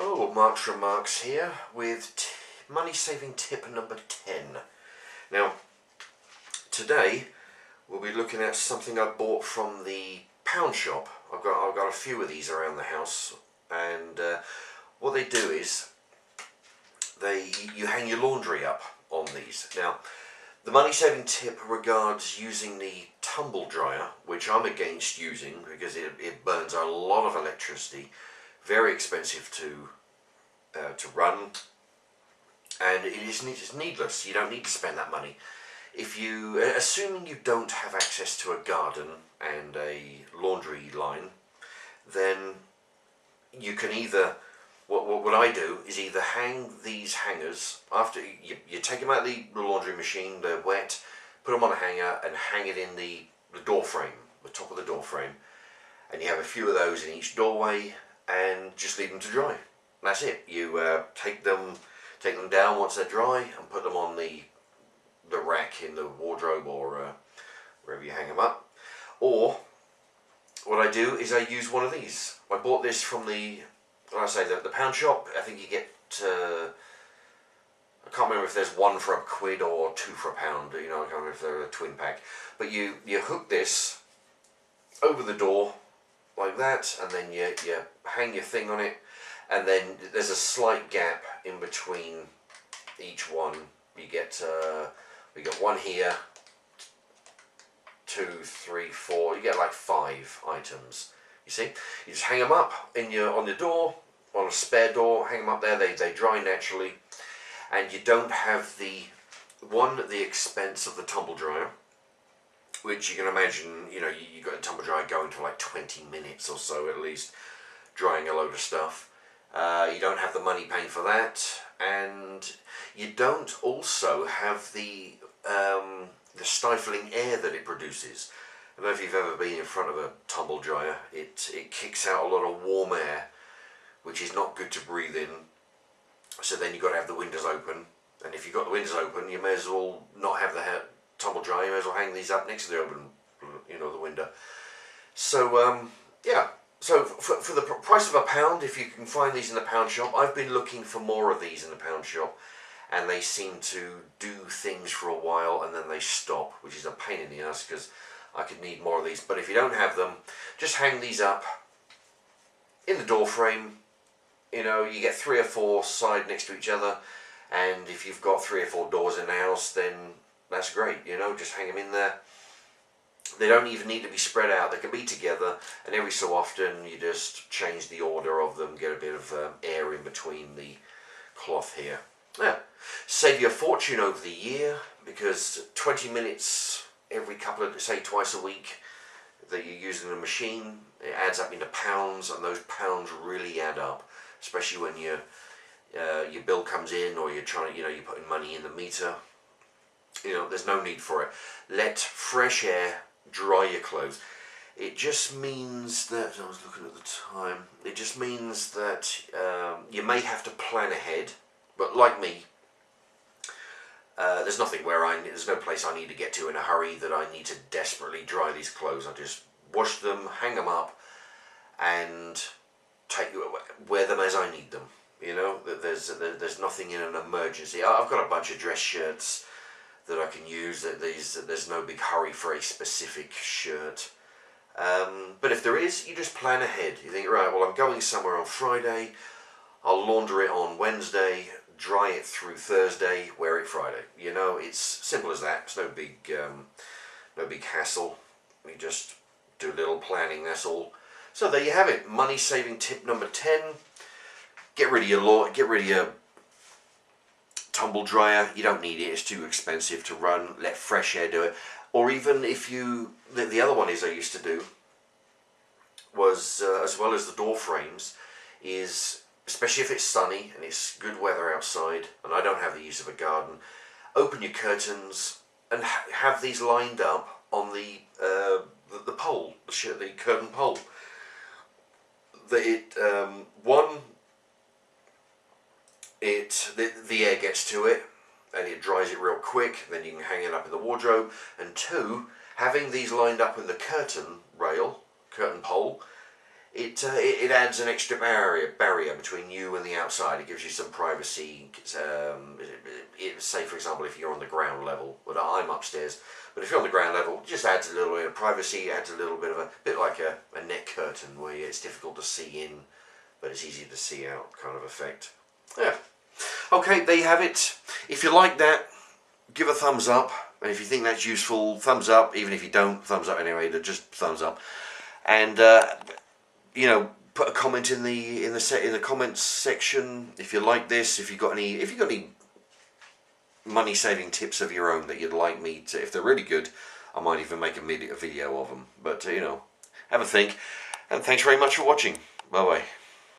Oh, Mark's Remarks here with money saving tip number 10. Now, today we'll be looking at something I bought from the pound shop. I've got a few of these around the house, and what they do is you hang your laundry up on these. Now, the money saving tip regards using the tumble dryer, which I'm against using because it burns a lot of electricity, very expensive to run, and it's needless. You don't need to spend that money. If you, assuming you don't have access to a garden and a laundry line, then you can either, what I do is either hang these hangers, after you take them out of the laundry machine, they're wet, put them on a hanger and hang it in the door frame, the top of the door frame, and you have a few of those in each doorway and just leave them to dry. That's it. You take them down once they're dry and put them on the rack in the wardrobe or wherever you hang them up. Or what I do is I use one of these. I bought this from the pound shop. I think you get I can't remember if there's one for £1 or two for £1. You know, I can't remember if they're a twin pack. But you hook this over the door like that, and then you hang your thing on it, and then there's a slight gap in between each one. We get one here, 2, 3, 4. You get like 5 items. You see, you just hang them up on your door, on a spare door. Hang them up there. They dry naturally, and you don't have the expense of the tumble dryer, which you can imagine. You know, you got a tumble dryer going for like 20 minutes or so at least, drying a load of stuff. You don't have the money paying for that, and you don't also have the stifling air that it produces. I don't know if you've ever been in front of a tumble dryer. It kicks out a lot of warm air, which is not good to breathe in. So then you've got to have the windows open, and if you've got the windows open, you may as well not have the tumble dryer. You may as well hang these up next to the open, the window. So yeah. So for the price of £1, if you can find these in the pound shop, I've been looking for more of these in the pound shop, and they seem to do things for a while and then they stop, which is a pain in the ass because I could need more of these. But if you don't have them, just hang these up in the door frame. You know, you get 3 or 4 side next to each other, and if you've got 3 or 4 doors in the house, then that's great. You know, just hang them in there. They don't even need to be spread out. They can be together, and every so often you just change the order of them, get a bit of air in between the cloth here. Yeah, save you a fortune over the year, because 20 minutes every couple of, say twice a week, that you're using the machine, it adds up into pounds, and those pounds really add up, especially when your bill comes in, or you're trying to, you're putting money in the meter. There's no need for it. Let fresh air dry your clothes. It just means that, I was looking at the time, it just means that you may have to plan ahead, but like me, there's no place I need to get to in a hurry that I need to desperately dry these clothes. I just wash them, hang them up, and wear them as I need them. There's nothing in an emergency. I've got a bunch of dress shirts that I can use. There's no big hurry for a specific shirt. But if there is, you just plan ahead. You think, right, well, I'm going somewhere on Friday. I'll launder it on Wednesday, dry it through Thursday, wear it Friday. It's simple as that. It's no big hassle. We just do a little planning, that's all. So there you have it. Money saving tip number 10. Get rid of your tumble dryer. You don't need it. It's too expensive to run. Let fresh air do it. Or even if the other one is I used to do was as well as the door frames, is especially if it's sunny and it's good weather outside and I don't have the use of a garden, open your curtains and have these lined up on the pole, the curtain pole. The air gets to it and it dries it real quick. Then you can hang it up in the wardrobe. And 2, having these lined up in the curtain pole, it adds an extra barrier between you and the outside. It gives you some privacy. Say for example, if you're on the ground level, but I'm upstairs. But if you're on the ground level, it just adds a little bit of privacy. Adds a little bit of a bit like a net curtain where it's difficult to see in, but it's easy to see out kind of effect. Yeah. Okay, there you have it. If you like that, give a thumbs up. And if you think that's useful, thumbs up. Even if you don't, thumbs up anyway. Just thumbs up. And you know, put a comment in the comments section if you like this. If you got any money saving tips of your own that you'd like me to, if they're really good, I might even make a video of them. But you know, have a think. And thanks very much for watching. Bye bye.